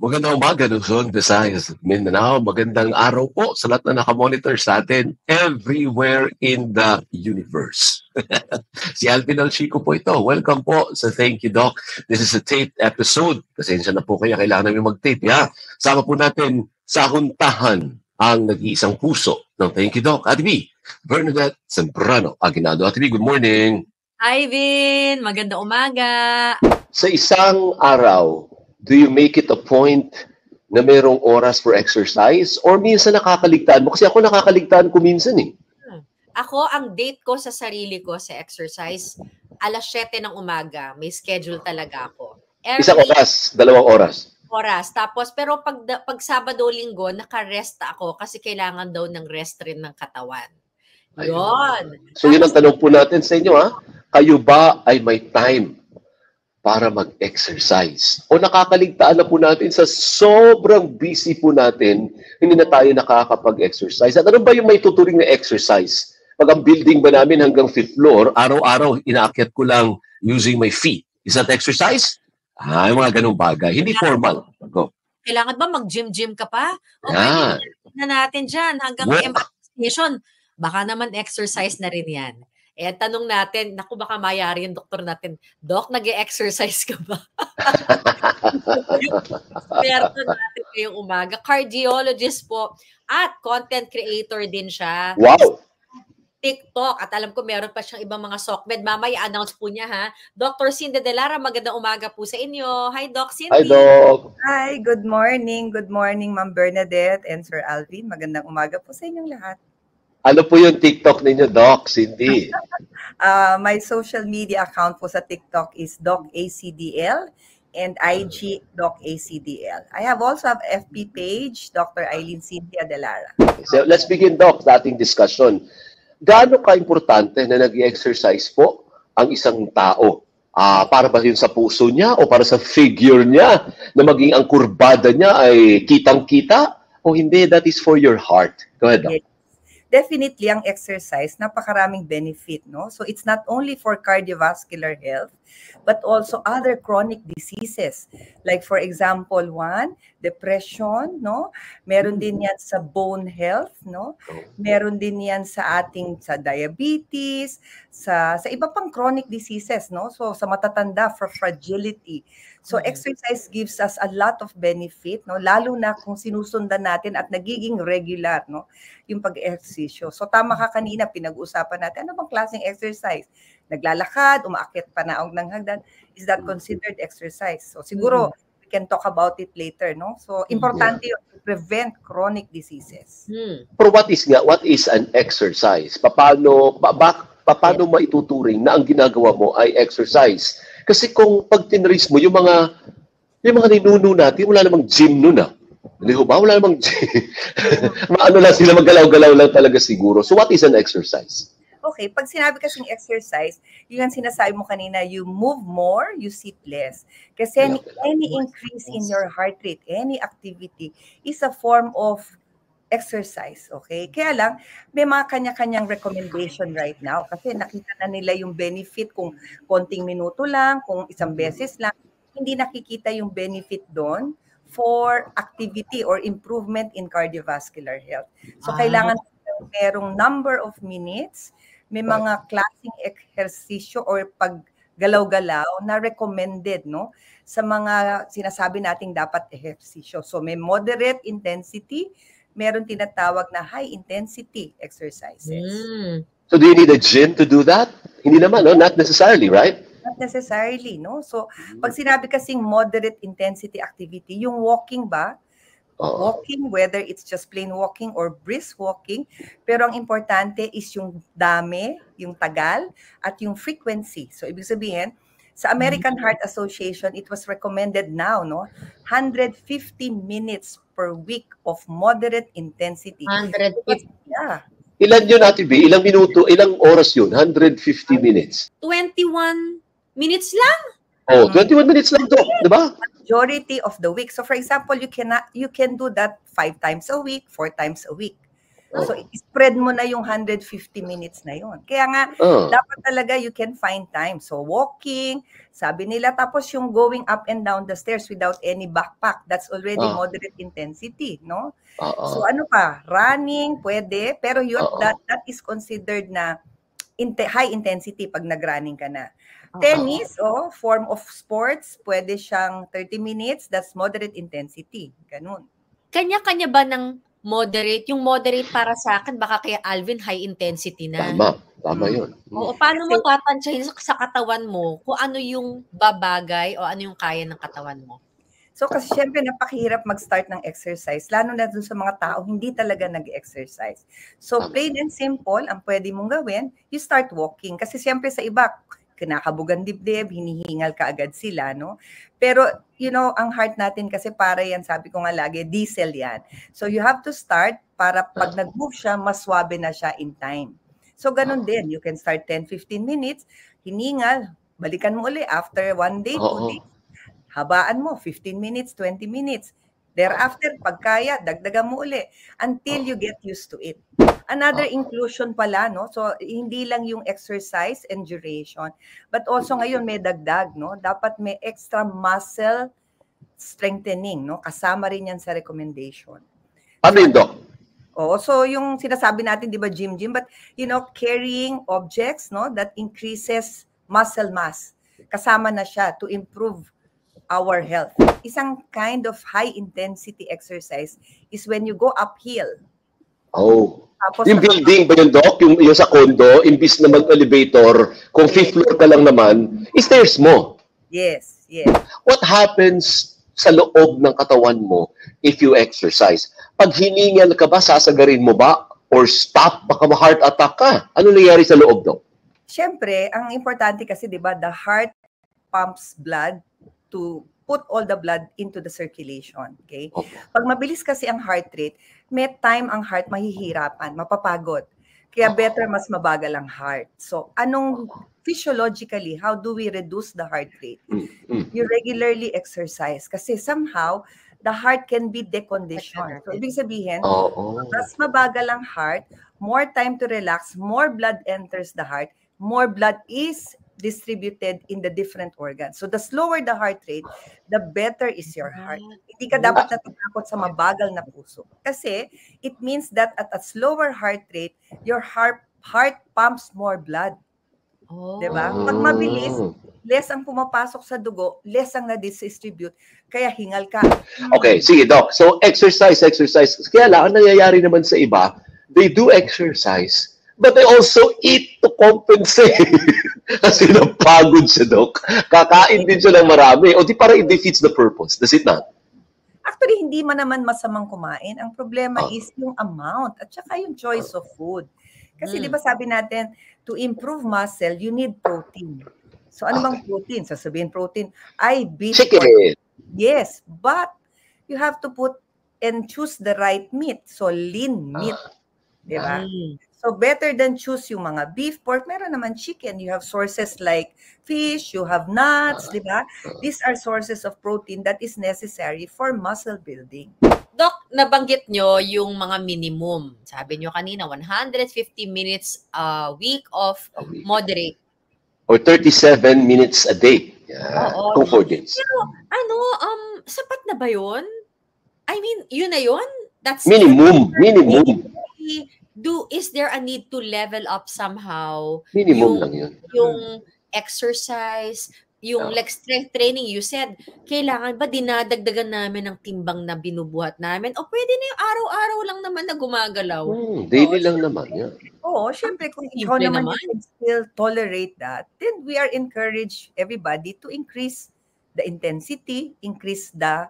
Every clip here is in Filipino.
Magandang umaga, Luzon, Visayas, at Mindanao. Magandang araw po sa lahat na nakamonitor sa atin everywhere in the universe. Si Alvin Alchico po ito. Welcome po sa Thank You, Doc. This is a taped episode. Pasensya na po kaya kailangan namin mag-tape. Ya. Sama po natin sa huntahan ang nag-iisang puso ng Thank You, Doc. Ate B, Bernadette Sembrano Aguinaldo. Ate B, good morning. Hi, Vin. Magandang umaga. Sa isang araw, do you make it a point na mayroong oras for exercise? Or minsan nakakaligtaan mo? Kasi ako nakakaligtaan ko minsan eh. Ako, ang date ko sa sarili ko sa exercise, alas 7 ng umaga. May schedule talaga ako. Isang oras, 2 oras. Tapos, pero pag Sabado, Linggo, naka-rest ako kasi kailangan daw ng rest rin ng katawan. Yun. So yun ang tanong po natin sa inyo, ha? Kayo ba ay may time para mag-exercise? O nakakaligtaan na po natin sa sobrang busy po natin, hindi na tayo nakakapag-exercise? At ano ba yung may tuturing na exercise? Pag ang building ba namin hanggang 5th floor, araw-araw inaakyat ko lang using my feet. Is that exercise? Yung mga ganung bagay. Hindi formal. Go. Kailangan ba mag-gym-gym ka pa? Okay, na natin dyan hanggang station. Baka naman exercise na rin yan. Eh, tanong natin, naku baka mayari yung doktor natin, Doc, nag-e-exercise ka ba? Experto natin ngayong umaga. Cardiologist po at content creator din siya. Wow! TikTok. At alam ko meron pa siyang ibang mga SOCMED. Mamaya announce po niya ha. Dr. Cindy De Lara, magandang umaga po sa inyo. Hi, Doc Cindy. Hi, Doc. Hi, good morning. Good morning, Ma'am Bernadette and Sir Alvin. Magandang umaga po sa inyong lahat. Ano po yung TikTok ninyo, Doc Cindy? My social media account po sa TikTok is DocACDL and IG DocACDL. I have also have FB page, Dr. Eileen Cynthia De Lara. So let's begin, Doc, sa ating discussion. Gaano ka-importante na nag-exercise po ang isang tao? Para ba yun sa puso niya o para sa figure niya na maging ang kurbada niya ay kitang-kita o hindi? That is for your heart. Go ahead, Doc. Yes. Definitely, ang exercise, napakaraming benefit, no? So, it's not only for cardiovascular health, but also other chronic diseases. Like, for example, depression, no? Meron din yan sa bone health, no? Meron din yan sa diabetes, sa iba pang chronic diseases, no? So, sa matatanda, for fragility. So, exercise gives us a lot of benefit, no? Lalo na kung sinusundan natin at nagiging regular, no? Yung pag-exercisyo. So, tama ka kanina, pinag-usapan natin, ano bang klaseng exercise? Naglalakad, umaakyat panaog ng hagdan. Is that considered exercise? So, siguro, we can talk about it later, no? So, importante yun to prevent chronic diseases. Pero what is an exercise? Paano maituturing na ang ginagawa mo ay exercise? Kasi kung pag tinrace mo, yung mga ninuno natin, wala namang gym nun Hindi ho ba? Wala namang gym. Maano lang sila, maggalaw-galaw lang talaga siguro. So what is an exercise? Okay, pag sinabi kasing exercise, yun ang sinasabi mo kanina, you move more, you sit less. Kasi any increase in your heart rate, any activity, is a form of exercise, okay? Kaya lang, may mga kanya-kanyang recommendation right now kasi nakita na nila yung benefit kung konting minuto lang, kung isang beses lang, hindi nakikita yung benefit doon for activity or improvement in cardiovascular health. So, kailangan merong number of minutes, may mga klaseng ehersisyo or paggalaw-galaw na recommended, no? Sa mga sinasabi nating dapat ehersisyo. So, may moderate intensity, meron tinatawag na high-intensity exercises. So do you need a gym to do that? Hindi naman, no? Not necessarily, right? Not necessarily, no? So, pag sinabi kasing moderate intensity activity, yung walking ba? Walking, whether it's just plain walking or brisk walking, pero ang importante is yung dami, yung tagal, at yung frequency. So, ibig sabihin, sa American Heart Association, it was recommended now, no? 150 minutes per week of moderate intensity. 150. Yeah. Ilan yun, Ate B? Ilang minuto, ilang oras yun? 150 minutes. 21 minutes lang? 21 minutes lang to, di ba? Majority of the week. So for example, you can do that 5 times a week, 4 times a week. So, spread mo na yung 150 minutes na yun. Kaya nga, dapat talaga you can find time. So, walking, sabi nila, tapos yung going up and down the stairs without any backpack, that's already moderate intensity, no? So, ano pa? Running, pwede, pero yun, that is considered na high intensity pag nag-running ka na. Tennis, form of sports, pwede siyang 30 minutes, that's moderate intensity. Ganun. Kanya-kanya ba ng moderate? Yung moderate para sa akin, baka kaya Alvin, high intensity na. Tama yun. Oo, paano mo tatansyahin sa katawan mo kung ano yung babagay o ano yung kaya ng katawan mo? So kasi syempre napakahirap mag-start ng exercise, lalo na dun sa mga tao hindi talaga nag-exercise. So plain and simple, ang pwede mong gawin, you start walking. Kasi syempre sa iba, kinakabugan dibdib, hinihingal ka agad sila, no? Pero, you know, ang heart natin kasi para yan, sabi ko nga lagi, diesel yan. So you have to start para pag nag-move siya, mas swabe na siya in time. So ganun din, you can start 10-15 minutes, hiningal, balikan mo ulit after 1 day, 2 days. Habaan mo, 15 minutes, 20 minutes. Thereafter, pag kaya, dagdagan mo uli until you get used to it. Another inclusion pala, no? So, hindi lang yung exercise and duration, but also ngayon may dagdag, no? Dapat may extra muscle strengthening, no? Kasama rin yan sa recommendation. Ano yun, Doc? So yung sinasabi natin, di ba, gym, but, you know, carrying objects, no? That increases muscle mass. Kasama na siya to improve our health. Isang kind of high-intensity exercise is when you go uphill. Tapos, yung building ba yun, Doc? Yung sa condo, imbis na mag-elevator, kung 5th floor ka lang naman, stairs mo. Yes. What happens sa loob ng katawan mo if you exercise? Pag hiningal ka ba, sasagarin mo ba? Or stop, baka ma-heart attack ka? Ano nangyayari sa loob, Doc? Siyempre, ang importante kasi, di ba, the heart pumps blood to put all the blood into the circulation. Okay? Pag mabilis kasi ang heart rate, may time ang heart mahihirapan, mapapagod. Kaya better mas mabagal ang heart. So, physiologically, how do we reduce the heart rate? You regularly exercise. Kasi somehow, the heart can be deconditioned. So, ibig sabihin, mas mabagal ang heart, more time to relax, more blood enters the heart, more blood is distributed in the different organs. So the slower the heart rate, the better is your heart. Hindi ka dapat natatakot sa mabagal na puso. Kasi it means that at a slower heart rate, your heart pumps more blood. Diba? Pag mabilis, less ang pumapasok sa dugo, less ang na-distribute, kaya hingal ka. Okay, sige, Doc. So exercise. Kaya lang, ang nangyayari naman sa iba, they do exercise, but they also eat to compensate. Kasi napagod siya, Doc. Kakain din siya ng marami. O di parang it defeats the purpose. Does it not? Actually, hindi man naman masamang kumain. Ang problema is yung amount at saka yung choice of food. Kasi di ba sabi natin, to improve muscle, you need protein. So ano bang protein? Sasabihin protein, beef. Chicken. Yes, but you have to put and choose the right meat. So lean meat. Di ba? So better than choose yung mga beef, pork, meron naman chicken. You have sources like fish, you have nuts, di ba? These are sources of protein that is necessary for muscle building. Doc, nabanggit nyo yung mga minimum. Sabi nyo kanina, 150 minutes a week of moderate. Or 37 minutes a day. Yeah. Kung 4 days. Pero, sapat na ba yun? I mean, yun na yun? That's minimum. Is there a need to level up somehow? Minimum lang yun. Yung exercise, yung like strength training, you said, kailangan ba dinadagdagan namin ng timbang na binubuhat namin? O pwede na yung araw-araw lang naman na gumagalaw? Daily lang naman. Yeah. Syempre kung ikaw naman you can still tolerate that, then we are encourage everybody to increase the intensity, increase the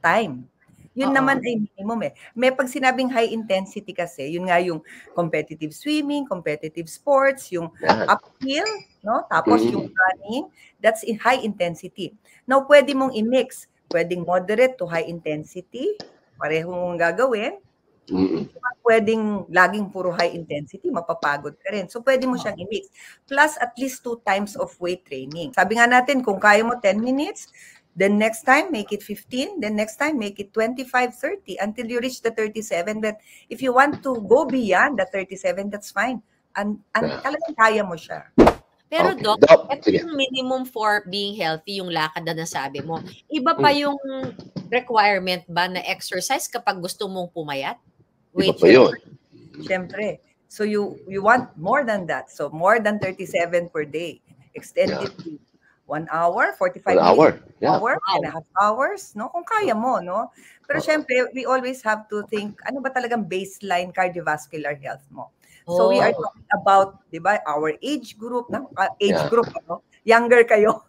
time. Yun naman ay minimum eh. May pag sinabing high intensity kasi, yun nga yung competitive swimming, competitive sports, yung uphill, no? Tapos yung running, that's in high intensity. Now, pwede mong i-mix. Pwedeng moderate to high intensity, pareho mong gagawin. Pwedeng laging puro high intensity, mapapagod ka rin. So, pwede mo siyang i-mix. Plus, at least 2 times of weight training. Sabi nga natin, kung kaya mo 10 minutes, Then next time, make it 15. Then next time, make it 25, 30 until you reach the 37. But if you want to go beyond the 37, that's fine. Talagang kaya mo siya. Pero Okay. Doc, Doc, ito sige. yung minimum for being healthy, yung lakad na nasabi mo. Iba pa yung requirement ba na exercise kapag gusto mong pumayat? Iba pa yun. Siyempre. So you want more than that. So more than 37 per day. Extend it to 1 hour, 45 1 hour. minutes, Yeah. hour, and a half hours, no? Kung kaya mo, no? Pero syempre, we always have to think, ano ba talagang baseline cardiovascular health mo? So we are talking about, di ba, our age group, group, ano? Younger kayo.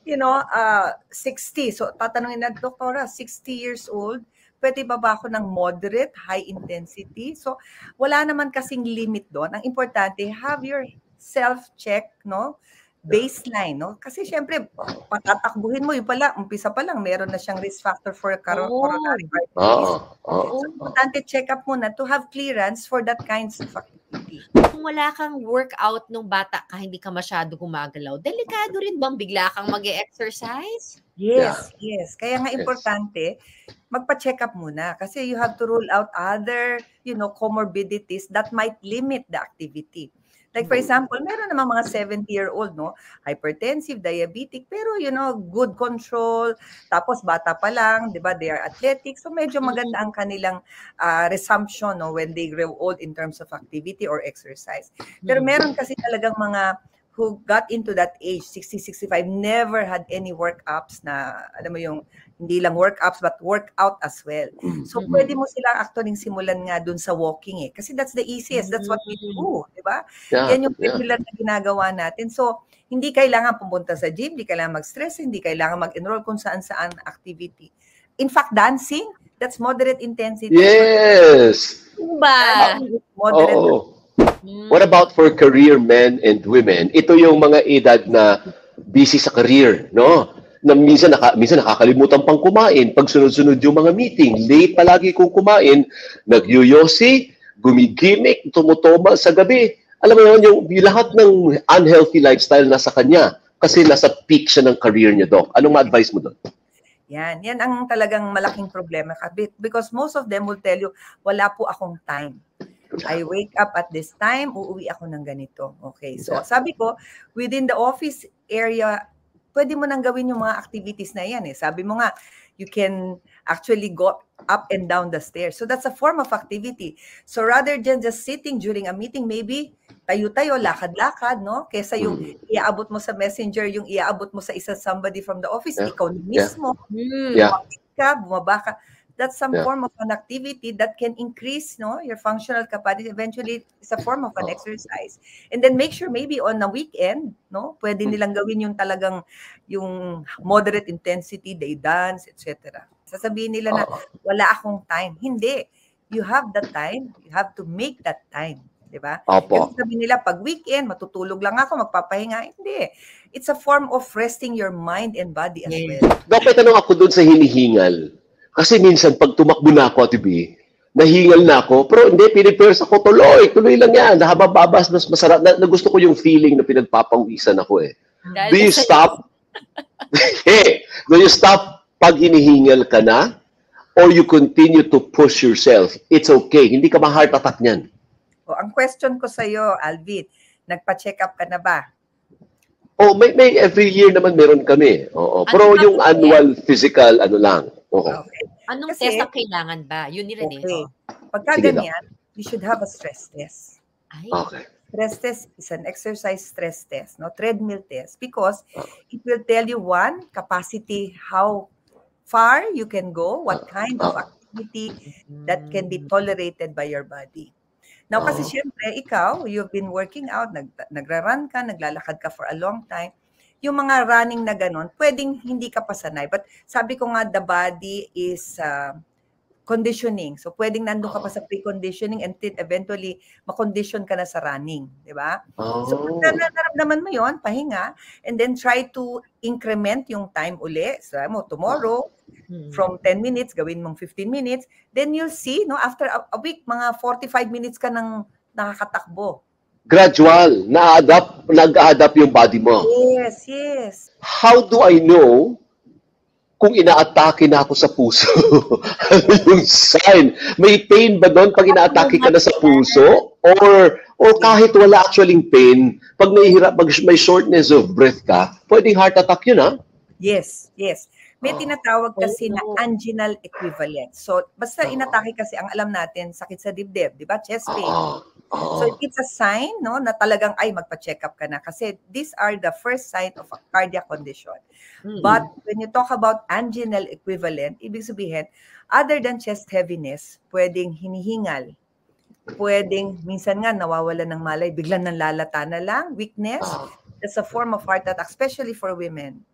60. So tatanungin na, Doktora, 60 years old, pwede ba ako ng moderate, high intensity? So wala naman kasing limit doon. Ang importante, have your self-check, no? Baseline, no? Kasi syempre, patatakbuhin mo, yung pala, umpisa pa lang, meron na siyang risk factor for coronary heart disease. So, importante check up muna to have clearance for that kinds of activity. Kung wala kang workout nung bata ka, hindi ka masyado gumagalaw, delikado rin bang bigla kang mag-e-exercise? Yes. Kaya nga importante, magpa-check up muna kasi you have to rule out other, comorbidities that might limit the activity. Like for example, meron naman mga 70-year-old, no? Hypertensive, diabetic, pero good control. Tapos bata pa lang, 'di ba? They are athletic. So medyo maganda ang kanilang resumption, no, when they grow old in terms of activity or exercise. Pero meron kasi talagang mga who got into that age, 60, 65, never had any workups na, alam mo yung, hindi lang workups, but workout as well. So, pwede mo sila actually simulan nga dun sa walking kasi that's the easiest. That's what we do, di ba? Yan yung regular na ginagawa natin. So, hindi kailangan pumunta sa gym, hindi kailangan mag-stress, hindi kailangan mag-enroll kung saan-saan activity. In fact, dancing, that's moderate intensity. Yes! Ba? Moderate. What about for career men and women? Ito yung mga edad na busy sa career, no? Na minsan nakakalimutan pang kumain pag sunod-sunod yung mga meeting. Late palagi kung kumain, nagyuyosi, gumigimik, tumutoma sa gabi. Alam mo yun, yung lahat ng unhealthy lifestyle nasa kanya kasi nasa peak siya ng career niya, Doc. Anong ma-advise mo doon? Yan ang talagang malaking problema because most of them will tell you, wala po akong time. I wake up at this time, uuwi ako ng ganito. Okay, so sabi ko, within the office area, pwede mo nang gawin yung mga activities na yan. Sabi mo nga, you can actually go up and down the stairs. So that's a form of activity. So rather than just sitting during a meeting, maybe tayo-tayo, lakad-lakad, no? Kesa yung iaabot mo sa messenger, yung iaabot mo sa somebody from the office, ikaw mismo, bumaba ka. That's some form of an activity that can increase, your functional capacity. Eventually, it's a form of an exercise. And then make sure maybe on a weekend, pwede nilang gawin yung talagang yung moderate intensity, they dance, etc. Sasabihin nila na wala akong time. Hindi. You have the time. You have to make that time. Diba? Kasi sabi nila, pag weekend, matutulog lang ako, magpapahinga. Hindi. It's a form of resting your mind and body as well. Bakit tanong ako dun sa hinihingal? Kasi minsan, pag tumakbo na ako, Ate B, nahingal na ako, pero hindi, pinipers ako, tuloy lang yan. Nahabababas, mas masarap. Na gusto ko yung feeling na pinagpapawisan ako Do you stop? Do you stop pag hinihingal ka na? Or you continue to push yourself? It's okay. Hindi ka ma-heart attack niyan. Ang question ko sa'yo, Alvin, nagpa-check up ka na ba? May every year naman meron kami. Pero yung annual physical, lang. Okay. Anong test ang kailangan ba? Yun rin Pagka ganyan, you should have a stress test. Okay. Stress test is an exercise stress test, treadmill test, because it will tell you capacity, how far you can go, what kind of activity that can be tolerated by your body. Now, kasi syempre, ikaw, you've been working out, nagra-run ka, naglalakad ka for a long time. Yung mga running na ganon, pwedeng hindi ka pasanay. But sabi ko nga, the body is conditioning. So, pwedeng nandun ka pa sa pre-conditioning until eventually makondition ka na sa running. Di ba? So, pag naramdaman mo yon, pahinga, and then try to increment yung time uli. So, tomorrow, from 10 minutes, gawin mong 15 minutes. Then you'll see, after a week, mga 45 minutes ka nang nakakatakbo. Gradual, nag-adapt yung body mo. Yes, yes. How do I know kung ina-atake na ako sa puso? Ano yung sign? May pain ba doon pag ina-atake ka na sa puso? Or kahit wala actually pain, pag may shortness of breath ka, pwedeng heart attack yun, ha? Yes, yes. May tinatawag kasi na anginal equivalent. So, basta inatake kasi, ang alam natin, sakit sa dibdib, di ba? Chest pain. So, it's a sign, no, na talagang, ay, magpa-check up ka na. Kasi these are the first sign of a cardiac condition. But when you talk about anginal equivalent, ibig sabihin, other than chest heaviness, pwedeng hinihingal, pwedeng, minsan nga, nawawala ng malay, biglang nanlalata na lang, weakness. That's a form of heart attack, especially for women.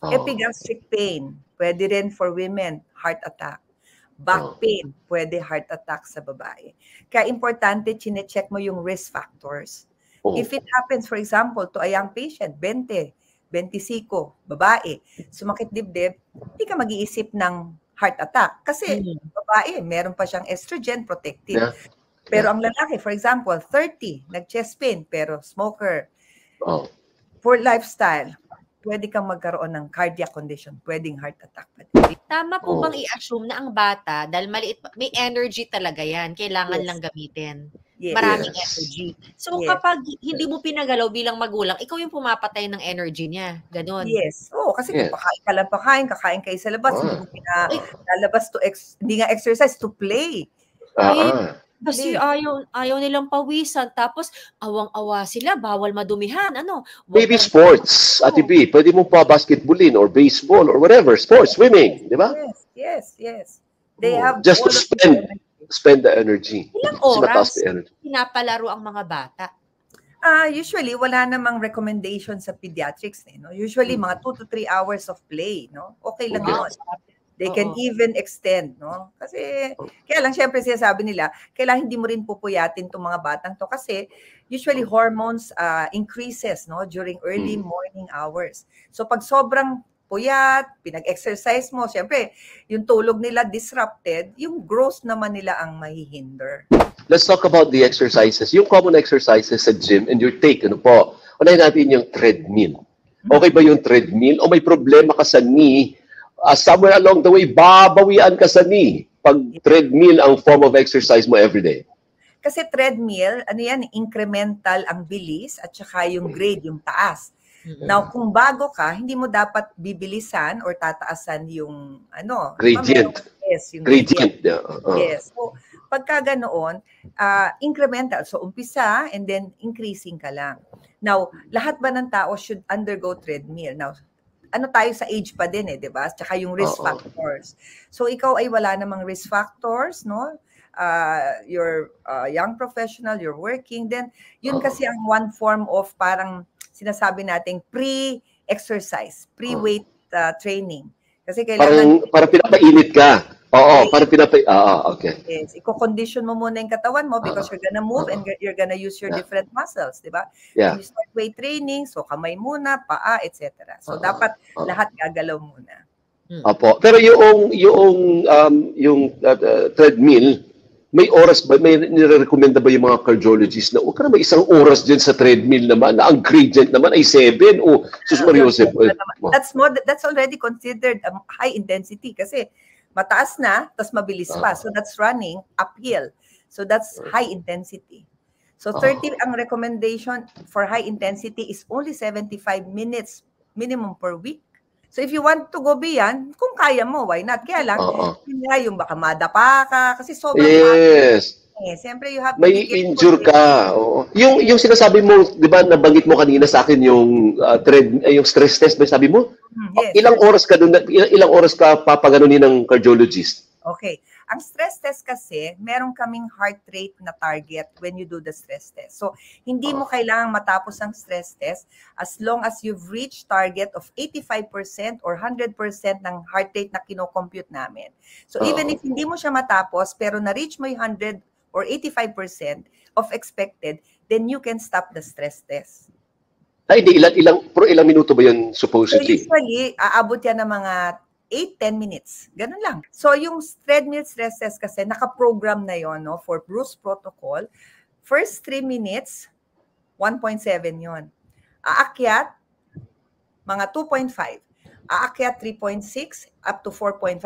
Epigastric pain, pwede rin for women, heart attack. Back pain, pwede heart attack sa babae. Kaya importante, chine-check mo yung risk factors. If it happens, for example, to a young patient, 20, 25, babae, sumakit dibdib, hindi ka mag-iisip ng heart attack. Kasi babae, meron pa siyang estrogen protective. Pero ang lalaki, for example, 30, nag-chest pain, pero smoker. Poor lifestyle, pwede kang magkaroon ng cardiac condition, pwedeng heart attack. Tama po bang i-assume na ang bata, dahil maliit, may energy talaga yan, kailangan lang gamitin. Maraming energy. So kapag hindi mo pinagalaw bilang magulang, ikaw yung pumapatay ng energy niya. Ganon. Yes. Kasi kung pakain, kakain kayo sa labas, hindi mo pinalabas hindi nga exercise, to play. Kasi ayaw nilang pawisan. Tapos, awang-awa sila. Bawal madumihan. Maybe sports, Ate B. Pwede mo pa basketballin or baseball or whatever. Sports, swimming. Di ba? Yes. They have just to spend the energy. Ilang oras pinapalaro ang mga bata? Usually, wala namang recommendation sa pediatrics. No? Usually, mga 2 to 3 hours of play. No? Okay lang yun. They can even extend, no? Kasi, kaya lang, syempre, sinasabi nila, kailangan hindi mo rin pupuyatin itong mga batang to kasi usually hormones increases, no? During early morning hours. So, pag sobrang puyat, pinag-exercise mo, syempre, yung tulog nila disrupted, yung growth naman nila ang mahihinder. Let's talk about the exercises. Yung common exercises sa gym and your take, ano po? Unahin natin yung treadmill. Okay ba yung treadmill? O may problema ka sa knee? Somewhere along the way, babawian ka sa knee pag treadmill ang form of exercise mo everyday. Kasi treadmill, incremental ang bilis at saka yung grade, yung taas. Now, kung bago ka, hindi mo dapat bibilisan or tataasan yung gradient. Yung gradient. Yes. So, pagka ganoon, incremental. So, umpisa and then increasing ka lang. Now, lahat ba ng tao should undergo treadmill? Now, tayo sa age pa din di ba? Tsaka yung risk factors. So, ikaw ay wala namang risk factors, no? You're a young professional, you're working, then yun kasi ang one form of parang sinasabi nating pre-exercise, pre-weight training. Kasi kailangan... Para pinapainit ka. Okay. Yes, i-condition mo muna yung katawan mo because you're gonna move and you're gonna use your different muscles, di ba? Yeah. You start weight training, so kamay muna, paa, etc. So dapat lahat gagalaw muna. Apo. Pero yung treadmill, may oras ba, may nire-recommenda ba yung mga cardiologists na huwag ka na may isang oras dyan sa treadmill naman, na ang gradient naman ay 7 o Joseph. That's already considered high intensity kasi mataas na, tas mabilis pa. So that's running uphill. So that's high intensity. So 30 ang recommendation for high intensity is only 75 minutes minimum per week. So if you want to go beyond, kung kaya mo, why not? Kaya lang, yung baka madapa ka, kasi sobrang siyempre you have to may injure ka. Yung sinasabi mo, 'di ba, nabanggit mo kanina sa akin yung yung stress test, ba sabi mo? Yes. Ilang oras ka doon, ilang oras ka papaganunin ng cardiologist? Okay. Ang stress test kasi, meron kaming heart rate na target when you do the stress test. So, hindi mo kailangang matapos ang stress test as long as you've reached target of 85% or 100% ng heart rate na kino-compute namin. So, even if hindi mo siya matapos, pero na-reach mo yung 100 or 85% of expected, then you can stop the stress test. Ay, ilang minuto ba yun supposedly? So, usually, aabot yan ng mga 8-10 minutes. Ganun lang. So, yung treadmill stress test kasi, nakaprogram na yon, no, for Bruce protocol. First 3 minutes, 1.7 yon. Aakyat, mga 2.5. Aakyat, 3.6 up to 4.5.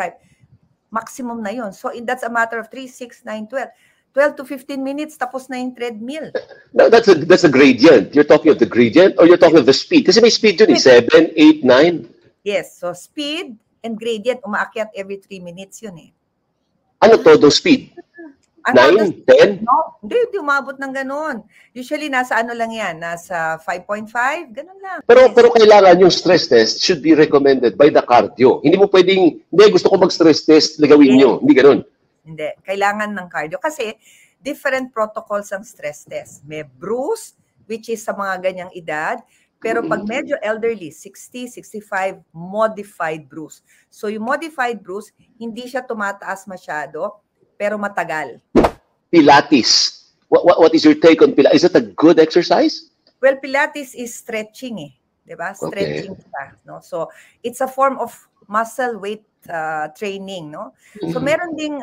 Maximum na yon. So that's a matter of 3, 6, 9, 12. 12 to 15 minutes, tapos na yung treadmill. No, that's a gradient. You're talking of the gradient or you're talking of the speed? Kasi may speed yun, 7, 8, 9. Yes, so speed and gradient, umaakyat every 3 minutes yun eh. Ano todo speed? 9, 10? No, hindi umabot ng ganun. Usually, nasa ano lang yan, nasa 5.5, ganun lang. Pero kailangan yung stress test should be recommended by the cardio. Hindi mo pwedeng, hindi, gusto ko mag-stress test, gawin nyo. Hindi ganun. Hindi, kailangan ng cardio. Kasi, different protocols ang stress test. May bruise, which is sa mga ganyang edad. Pero pag medyo elderly, 60, 65, modified bruise. So, yung modified bruise, hindi siya tumataas masyado, pero matagal. Pilates. What is your take on Pilates? Is it a good exercise? Well, Pilates is stretching eh. Diba? Stretching siya. No? So, it's a form of muscle weight training. No? So, meron ding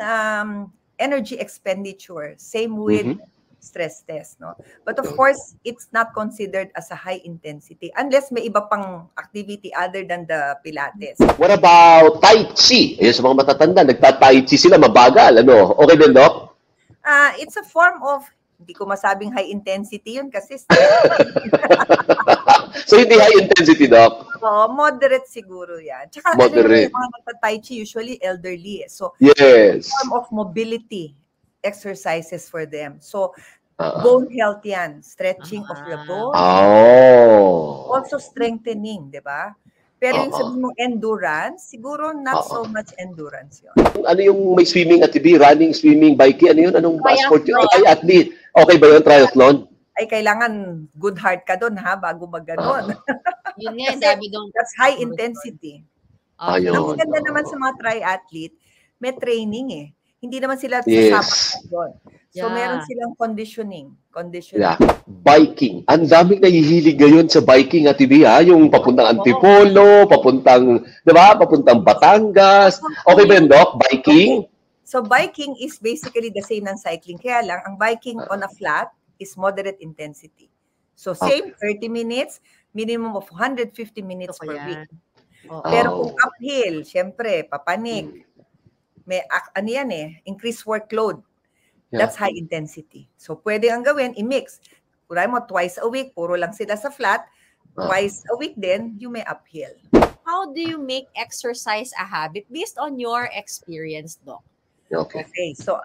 energy expenditure. Same with stress test. No? But of course, it's not considered as a high intensity unless may iba pang activity other than the Pilates. What about Tai Chi? Ayun, sa mga matatanda, nagta-Tai Chi sila, mabagal. Ano? Okay din, Doc? It's a form of, hindi ko masabing high intensity yun kasi so, hindi high intensity, Doc? Oo, moderate siguro yan. Tsaka, moderate. Yung mga nagta-Tai Chi, usually elderly. So, yes. It's a form of mobility exercises for them. So, bone health yan. Stretching of the bone. Also strengthening, di ba? Pero yung sabi mong endurance, siguro not so much endurance yun. Ano yung may swimming at running, swimming, biking, ano yun? Anong sport yun? Ay, athlete. Okay ba yun, triathlon? Ay, kailangan good heart ka doon, ha, bago mag-ganon. Yun nga, sabi doon. That's high intensity. Ayun. Ang maganda naman sa mga triathlete, may training eh. Hindi naman sila sasama doon. So, meron silang conditioning. Yeah. Biking. Ang daming nahihilig ngayon sa biking, Ate B, ha? Yung papuntang Antipolo, papuntang, di ba? Papuntang Batangas. Okay ba yun, Doc? Biking? So, biking is basically the same ng cycling. Kaya lang, ang biking on a flat is moderate intensity. So, same 30 minutes, minimum of 150 minutes per week. Pero kung uphill, syempre, papanik. May, ano yan eh, increased workload. That's high intensity. So, pwede ang gawin, i-mix. Kuray mo, twice a week, puro lang sila sa flat. Twice a week din, you may uphill. How do you make exercise a habit based on your experience, Doc? Okay. So,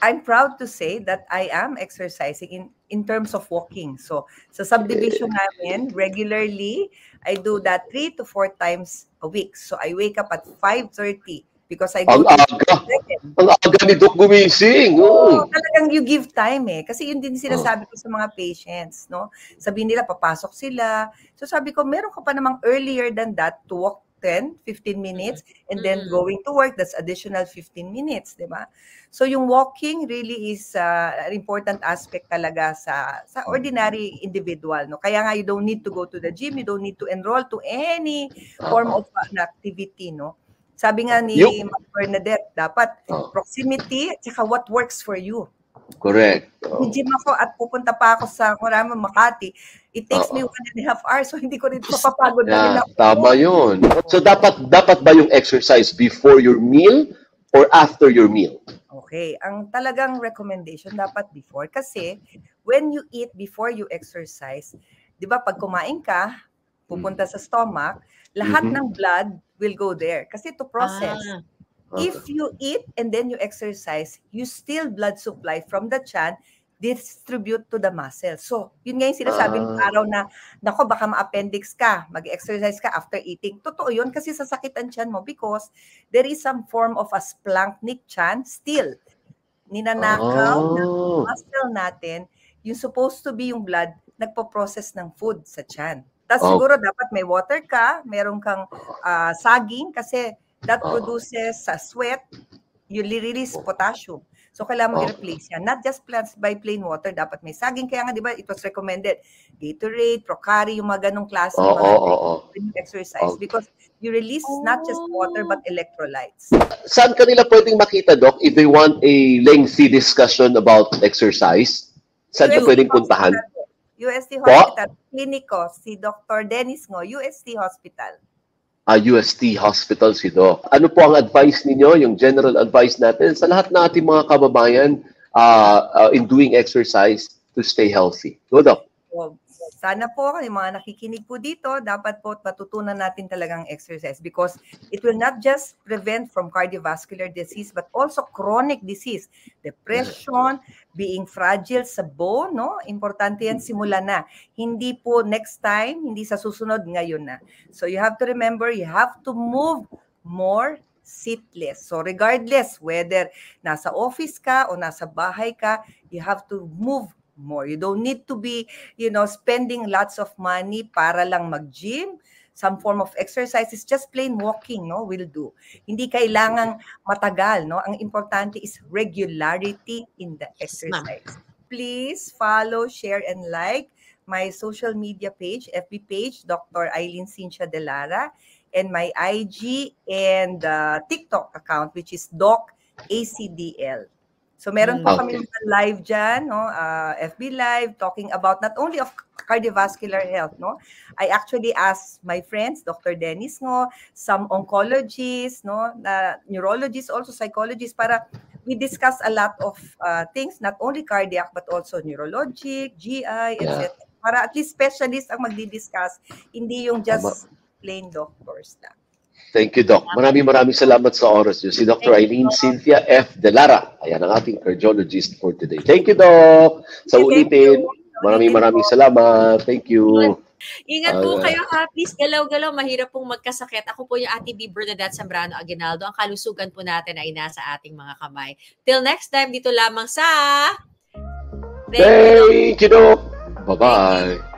I'm proud to say that I am exercising in terms of walking. So, sa subdivision namin, regularly, I do that 3 to 4 times a week. So, I wake up at 5:30. Because I go ang aga ni Doc gumising. Talagang you give time eh. Kasi yun din sinasabi ko sa mga patients, no? Sabihin nila, papasok sila. So sabi ko, meron ka pa namang earlier than that to walk 10, 15 minutes and then going to work, that's additional 15 minutes, di ba? So yung walking really is an important aspect talaga sa ordinary individual, no? Kaya nga you don't need to go to the gym, you don't need to enroll to any form of an activity, no? Sabi nga ni Bernadette, dapat proximity at saka what works for you. Correct. Gym ako at pupunta pa ako sa Makati. It takes me 1.5 hours, so hindi ko rin mapapagod na rin. Tama yun. So dapat ba yung exercise before your meal or after your meal? Okay. Ang talagang recommendation dapat before. Kasi when you eat before you exercise, di ba pag kumain ka, pupunta sa stomach, lahat ng blood will go there kasi to process. If you eat and then you exercise, you still blood supply from the chan distribute to the muscle. So, yun nga yung sinasabi ng araw na, nako, baka ma-appendix ka, mag-exercise ka after eating. Totoo yun kasi sasakit ang chan mo because there is some form of a splanchnic chan still. Ninanakaw ng muscle natin, yung supposed to be yung blood, nagpo-process ng food sa chan. Tapos siguro dapat may water ka, meron kang saging kasi that produces sweat, you release potassium. So kailangan mo i-replace yan. Not just by plain water, dapat may saging. Kaya nga, di ba, it was recommended Gatorade, Procari, yung mga ganong klase when you exercise because you release not just water but electrolytes. Saan kanila pwedeng makita, Doc, if they want a lengthy discussion about exercise? Saan ka pwedeng puntahan? UST Hospital. Kliniko, si Dr. Dennis Ngo, UST Hospital. UST Hospital si Doc. Ano po ang advice ninyo, yung general advice natin sa lahat ng ating mga kababayan in doing exercise to stay healthy? Go, Doc. So, sana po yung mga nakikinig po dito, dapat po matutunan natin talagang exercise because it will not just prevent from cardiovascular disease but also chronic disease, depression, being fragile sa bone, no? Importante yan simula na. Hindi po next time, hindi sa susunod, ngayon na. So you have to remember, you have to move more, sit less. So regardless whether nasa office ka o nasa bahay ka, you have to move more. You don't need to be, spending lots of money para lang mag-gym. Some form of exercise is just plain walking, no, will do. Hindi kailangang matagal, no? Ang importante is regularity in the exercise. Please follow, share, and like my social media page, FB page, Dr. Eileen Cynthia De Lara, and my IG and TikTok account, which is Doc ACDL. So meron po kami mga live dyan, no? FB Live, talking about not only of cardiovascular health, no? I actually asked my friends, Dr. Dennis Ngo, some oncologists, no? Neurologists, also psychologists, para we discuss a lot of things, not only cardiac, but also neurologic, GI, etc. Para at least specialists ang magdi-discuss, hindi yung just plain doctors na. Thank you, Doc. Maraming salamat sa oras niyo. Si Dr. Eileen Cynthia F. De Lara. Ayan ang ating cardiologist for today. Thank you, Doc. Sa ulitin. Maraming salamat. Thank you. Ingat po kayo ha. Please, galaw-galaw. Mahirap pong magkasakit. Ako po yung Ate B. Bernadette Zambrano Aguinaldo. Ang kalusugan po natin ay nasa ating mga kamay. Till next time, dito lamang sa... Thank you, Doc. Bye-bye.